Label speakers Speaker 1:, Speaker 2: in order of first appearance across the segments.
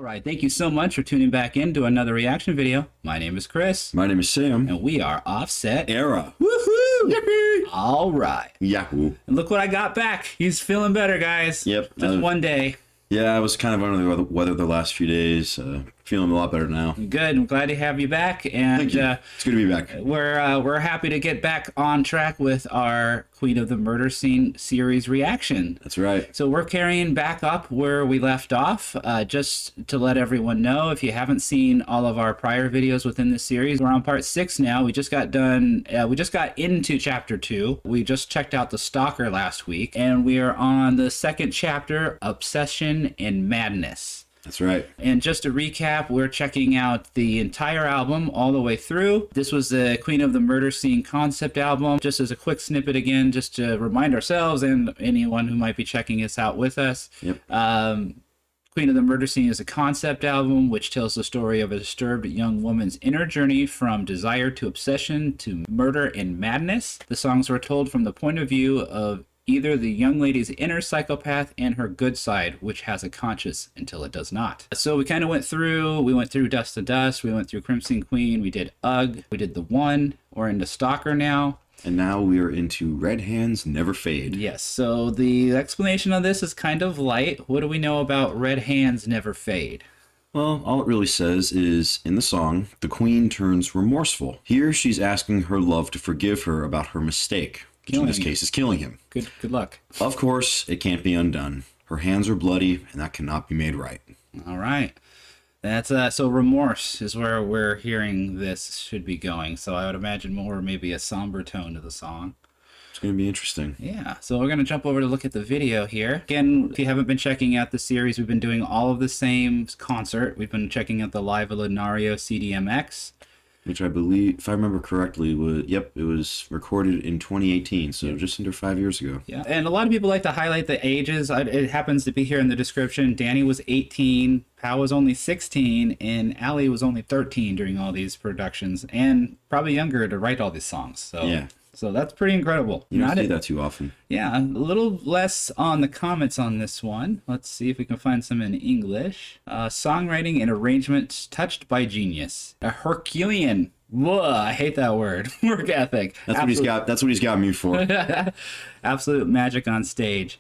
Speaker 1: right, thank you so much for tuning back in to another reaction video. My name is Chris.
Speaker 2: My name is Sam.
Speaker 1: And we are Offset
Speaker 2: Era.
Speaker 1: Woohoo!
Speaker 2: Yippee!
Speaker 1: All right.
Speaker 2: Yahoo!
Speaker 1: And look what I got back. He's feeling better, guys.
Speaker 2: Yep.
Speaker 1: Just one day.
Speaker 2: Yeah, I was kind of under the weather the last few days. Feeling a lot better now.
Speaker 1: Good. I'm glad to have you back. And
Speaker 2: Thank you. It's good to be back.
Speaker 1: We're happy to get back on track with our Queen of the Murder Scene series reaction.
Speaker 2: That's right.
Speaker 1: So we're carrying back up where we left off. Just to let everyone know, if you haven't seen all of our prior videos within this series, we're on part 6 now. We just got done. We just got into chapter 2. We just checked out The Stalker last week, and we are on the second chapter, Obsession and Madness.
Speaker 2: That's right.
Speaker 1: And just to recap, we're checking out the entire album all the way through. This was the Queen of the Murder Scene concept album. Just as a quick snippet again, just to remind ourselves and anyone who might be checking this out with us.
Speaker 2: Yep.
Speaker 1: Queen of the Murder Scene is a concept album which tells the story of a disturbed young woman's inner journey from desire to obsession to murder and madness. The songs were told from the point of view of either the young lady's inner psychopath and her good side, which has a conscience until it does not. So we kind of went through Dust to Dust, we went through Crimson Queen, we did Ugh, we did The One, we're into Stalker now.
Speaker 2: And now we are into Red Hands Never Fade.
Speaker 1: Yes, so the explanation of this is kind of light. What do we know about Red Hands Never Fade?
Speaker 2: Well, all it really says is, in the song, the queen turns remorseful. Here she's asking her love to forgive her about her mistake, which in this case is killing him.
Speaker 1: Good luck.
Speaker 2: Of course, it can't be undone. Her hands are bloody, and that cannot be made right.
Speaker 1: All right. That's so remorse is where we're hearing this should be going. So I would imagine more maybe a somber tone to the song.
Speaker 2: It's going to be interesting.
Speaker 1: Yeah, so we're going to jump over to look at the video here. Again, if you haven't been checking out the series, we've been doing all of the same concert. We've been checking out the live Lunario CDMX.
Speaker 2: Which I believe, if I remember correctly, it was recorded in 2018, so just under 5 years ago.
Speaker 1: Yeah, and a lot of people like to highlight the ages. It happens to be here in the description. Danny was 18, Pal was only 16, and Allie was only 13 during all these productions, and probably younger to write all these songs. So yeah. So that's pretty incredible.
Speaker 2: You don't see that too often.
Speaker 1: Yeah, a little less on the comments on this one. Let's see if we can find some in English. Songwriting and arrangement touched by genius. A Herculean. Whoa, I hate that word. Work ethic.
Speaker 2: That's what he's got. That's what he's got me for.
Speaker 1: Absolute magic on stage.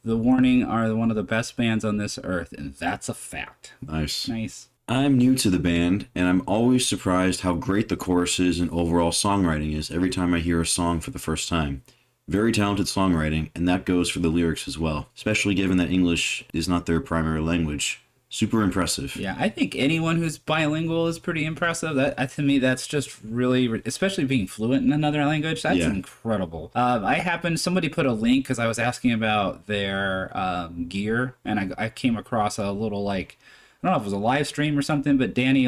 Speaker 1: The Warning are one of the best bands on this earth, and that's a fact.
Speaker 2: Nice.
Speaker 1: Nice.
Speaker 2: I'm new to the band, and I'm always surprised how great the choruses and overall songwriting is every time I hear a song for the first time. Very talented songwriting, and that goes for the lyrics as well, especially given that English is not their primary language. Super impressive.
Speaker 1: Yeah, I think anyone who's bilingual is pretty impressive. That to me, that's just really, especially being fluent in another language, that's incredible. Somebody put a link because I was asking about their gear, and I came across a little I don't know if it was a live stream or something, but Danny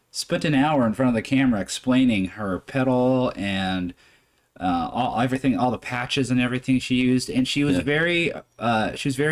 Speaker 1: spent an hour in front of the camera explaining her pedal and everything, all the patches and everything she used, and she was very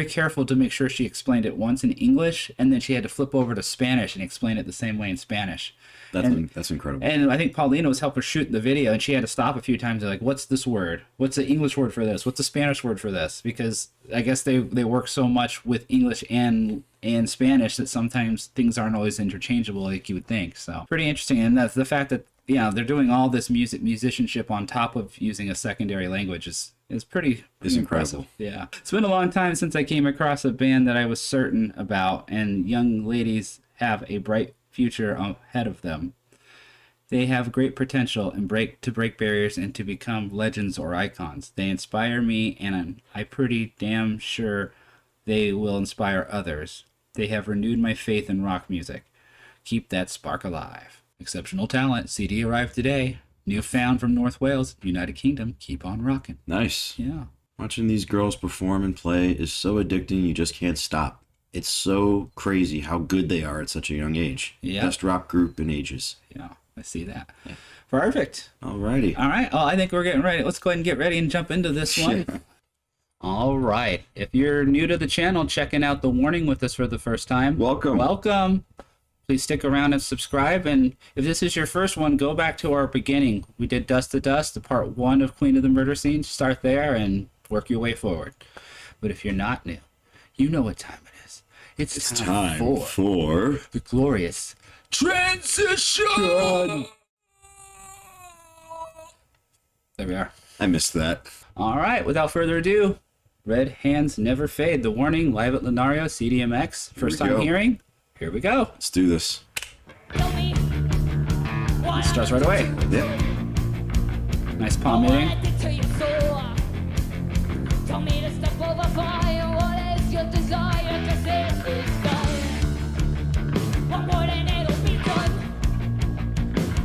Speaker 1: careful to make sure she explained it once in English, and then she had to flip over to Spanish and explain it the same way in Spanish.
Speaker 2: That's incredible.
Speaker 1: And I think Paulina was helping shoot the video, and she had to stop a few times. Like, what's this word? What's the English word for this? What's the Spanish word for this? Because I guess they work so much with English and Spanish that sometimes things aren't always interchangeable like you would think. So pretty interesting, and that's the fact that they're doing all this musicianship on top of using a secondary language is pretty impressive. Yeah, it's been a long time since I came across a band that I was certain about, and young ladies have a bright future ahead of them. They have great potential and to break barriers and to become legends or icons. They inspire me, and I'm pretty damn sure they will inspire others. They have renewed my faith in rock music. Keep that spark alive. Exceptional talent. CD arrived today. New found from North Wales, United Kingdom. Keep on rocking.
Speaker 2: Nice.
Speaker 1: Yeah.
Speaker 2: Watching these girls perform and play is so addicting, you just can't stop. It's so crazy how good they are at such a young age.
Speaker 1: Yeah.
Speaker 2: Best rock group in ages.
Speaker 1: Yeah, I see that. Yeah. Perfect.
Speaker 2: Alrighty.
Speaker 1: All right. Oh, I think we're getting ready. Let's go ahead and get ready and jump into this one. All right. If you're new to the channel, checking out The Warning with us for the first time,
Speaker 2: welcome.
Speaker 1: Welcome. Please stick around and subscribe. And if this is your first one, go back to our beginning. We did Dust to Dust, the part 1 of Queen of the Murder Scene. Start there and work your way forward. But if you're not new, you know what time it is. It's
Speaker 2: Time
Speaker 1: for
Speaker 2: for
Speaker 1: the glorious transition. There we are.
Speaker 2: I missed that.
Speaker 1: All right, without further ado, Red Hands Never Fade, The Warning, live at Lunario CDMX. First time hearing, here we go.
Speaker 2: Let's do this.
Speaker 1: It starts right away.
Speaker 2: Yep.
Speaker 1: Nice palm meeting.
Speaker 3: Tell me to step over fire. What is your desire? 'Cause it is done. One more and it'll be done.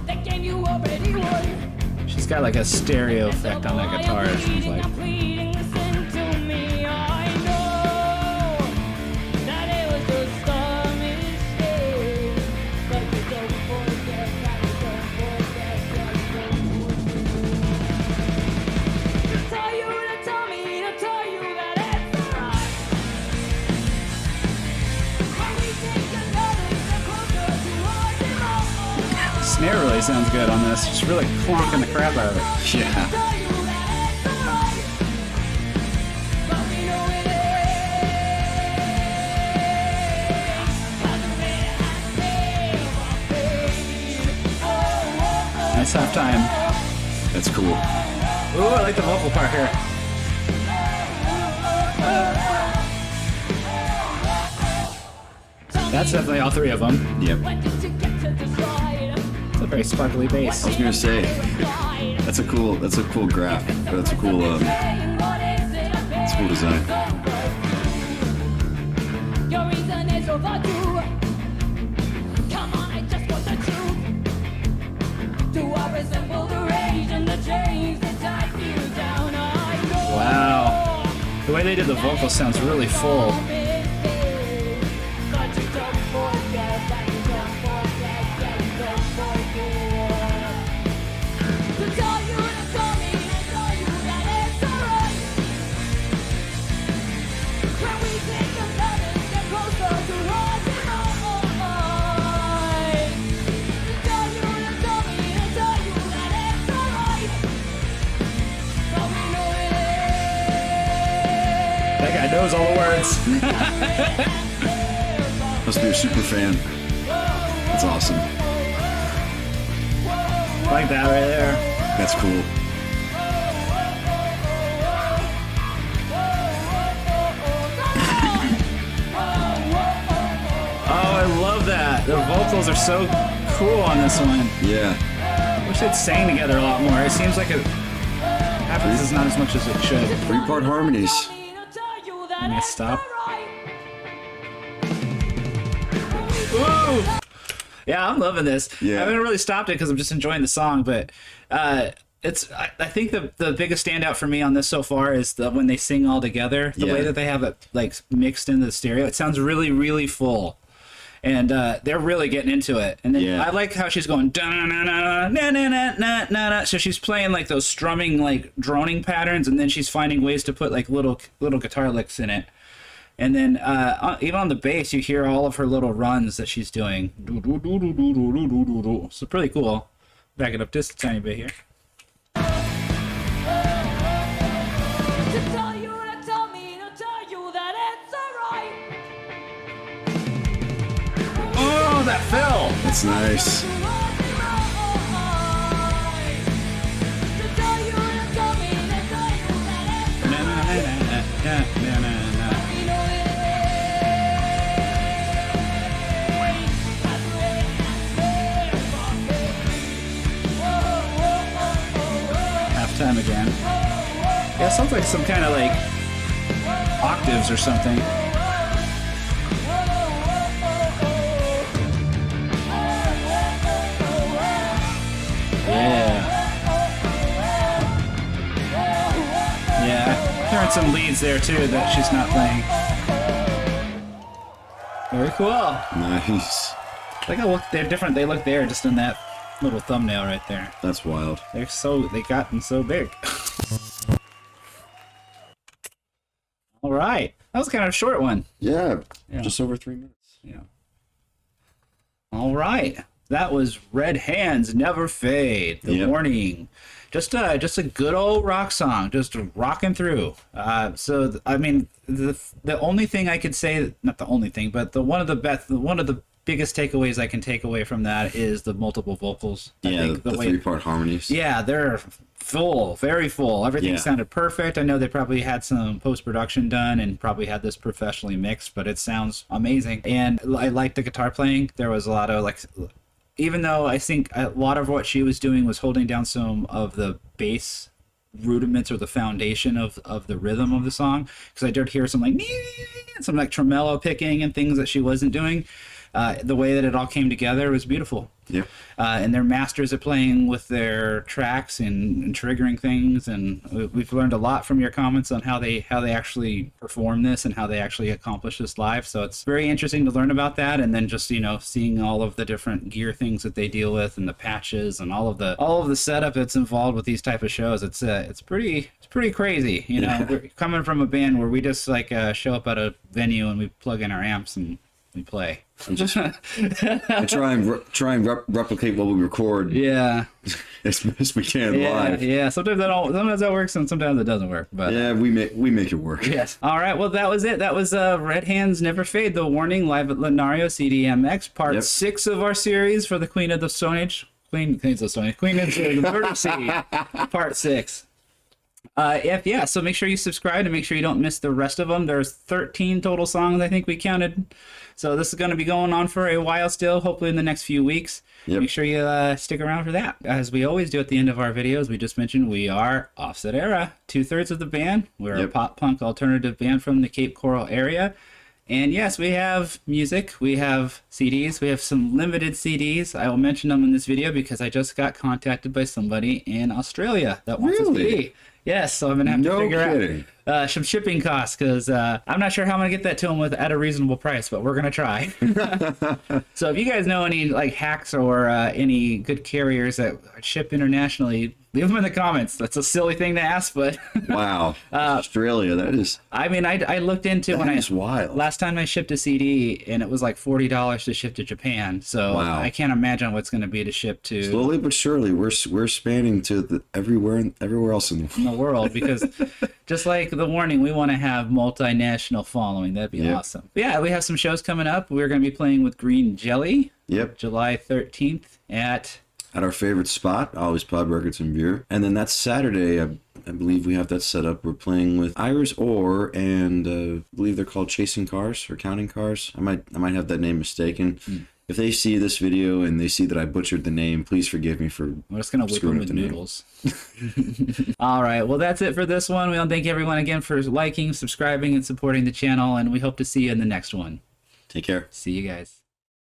Speaker 3: The game you already won.
Speaker 1: She's got like a stereo effect on that guitar, it seems like.
Speaker 3: I'm pleading, listen to me. I know that it was just a mistake, but you don't forget that you don't forget that you don't forget. To tell you, to tell me, to tell you that it's alright. When we take another step closer to our tomorrow.
Speaker 1: Snare really sounds good on this. Just really clonking the crap out of it.
Speaker 2: Yeah.
Speaker 3: Tell you that it's alright, but we know it is.
Speaker 1: Nice half time.
Speaker 2: That's cool.
Speaker 1: Ooh, I like the vocal part here. That's definitely all three of them.
Speaker 2: Yep.
Speaker 3: When did you get to decide?
Speaker 1: It's a very sparkly bass.
Speaker 2: I was gonna say that's a cool graph. Or that's a cool design.
Speaker 3: Your reason is overdue. Come on, I just want the truth. Do I resemble the rage and the chains that tie you down? I know.
Speaker 1: Wow. The way they did the vocal sounds really full.
Speaker 3: But you don't forget that you don't forget that you don't forget. To tell you, to tell me, to tell you that it's alright. When we take another step closer to our demise. To tell you, to tell me, to tell you that it's alright. But we know it is.
Speaker 1: That guy knows all the words.
Speaker 2: Must be a super fan. That's awesome.
Speaker 1: Like that right there.
Speaker 2: That's cool.
Speaker 1: Oh, I love that. The vocals are so cool on this one.
Speaker 2: Yeah.
Speaker 1: Wish they'd sang together a lot more. It seems like it happens as not as much as it should.
Speaker 2: 3-part harmonies.
Speaker 1: Nice stop. Woo! Yeah, I'm loving this.
Speaker 2: Yeah.
Speaker 1: I haven't really stopped it because I'm just enjoying the song, but it's. I think the biggest standout for me on this so far is when they sing all together. The way that they have it like mixed into the stereo. It sounds really, really full, and they're really getting into it. And then I like how she's going da na na na na na na na na. So she's playing like those strumming, like droning patterns, and then she's finding ways to put like little guitar licks in it. And then even on the bass, you hear all of her little runs that she's doing. So pretty cool. Back it up just a tiny bit here.
Speaker 3: To tell you, to tell me, to tell you that it's alright.
Speaker 1: Oh, that fell!
Speaker 2: That's nice.
Speaker 3: To tell you, to tell me, to tell you that it's
Speaker 1: Na, na, na, na, na, na, na. Halftime again. Yeah, it sounds like some kind of like octaves or something. Yeah. Yeah, hearing some leads there too that she's not playing. Very cool.
Speaker 2: Nice.
Speaker 1: Like how they're different. They look there just in that little thumbnail right there.
Speaker 2: That's wild.
Speaker 1: They gotten so big. All right, that was kind of a short one.
Speaker 2: Yeah.
Speaker 1: Yeah.
Speaker 2: Just over 3 minutes.
Speaker 1: Yeah. All right. That was Red Hands Never Fade. The Warning. Just a good old rock song, just rocking through. I mean, the only thing I could say, not the only thing, but one of the biggest takeaways I can take away from that is the multiple vocals. I think
Speaker 2: the three-part harmonies.
Speaker 1: Yeah, they're full, very full. Everything sounded perfect. I know they probably had some post-production done and probably had this professionally mixed, but it sounds amazing. And I liked the guitar playing. There was a lot of even though I think a lot of what she was doing was holding down some of the bass rudiments or the foundation of the rhythm of the song, because I did hear some like tremolo picking and things that she wasn't doing. The way that it all came together was beautiful.
Speaker 2: Yeah.
Speaker 1: And they're masters at playing with their tracks and triggering things, and we've learned a lot from your comments on how they actually perform this and how they actually accomplish this live. So it's very interesting to learn about that, and then just seeing all of the different gear things that they deal with and the patches and all of the setup that's involved with these type of shows. It's pretty crazy. We're coming from a band where we just show up at a venue and we plug in our amps and we play.
Speaker 2: And try and replicate what we record.
Speaker 1: Yeah.
Speaker 2: as best we can live.
Speaker 1: Yeah. Sometimes that works and sometimes it doesn't work. But
Speaker 2: yeah, we make it work.
Speaker 1: Yes. All right. Well, that was it. That was Red Hands Never Fade, The Warning, live at Lunario CDMX, part 6 of our series for the Queen of the Stone Age. Queen of the Emergency, part 6. So make sure you subscribe and make sure you don't miss the rest of them. There's 13 total songs I think we counted. So this is going to be going on for a while still, hopefully in the next few weeks. Make sure you stick around for that. As we always do at the end of our videos, we just mentioned we are Offset Era, 2/3 of the band. We're a pop-punk alternative band from the Cape Coral area. And yes, we have music, we have CDs, we have some limited CDs. I will mention them in this video because I just got contacted by somebody in Australia that wants a CD. Yes, so I'm going to have to figure out some shipping costs, because I'm not sure how I'm going to get that to them at a reasonable price, but we're going to try. So if you guys know any hacks or any good carriers that ship internationally, leave them in the comments. That's a silly thing to ask, but
Speaker 2: wow, Australia, that is.
Speaker 1: I mean, I looked into
Speaker 2: wild.
Speaker 1: Last time I shipped a CD, and it was like $40 to ship to Japan. So I can't imagine what's going to be to ship to.
Speaker 2: Slowly but surely, we're spanning to everywhere else in
Speaker 1: the world, because just like The Warning, we want to have multinational following. That'd be awesome. But yeah, we have some shows coming up. We're going to be playing with Green Jelly. July 13th at
Speaker 2: our favorite spot, Always Pod Records and Beer. And then that Saturday, I believe we have that set up. We're playing with Iris Orr, and I believe they're called Chasing Cars or Counting Cars. I might have that name mistaken. If they see this video and they see that I butchered the name, please forgive me for.
Speaker 1: We're just gonna whip them with noodles. All right, well that's it for this one. We want to thank everyone again for liking, subscribing, and supporting the channel, and we hope to see you in the next one.
Speaker 2: Take care.
Speaker 1: See you guys.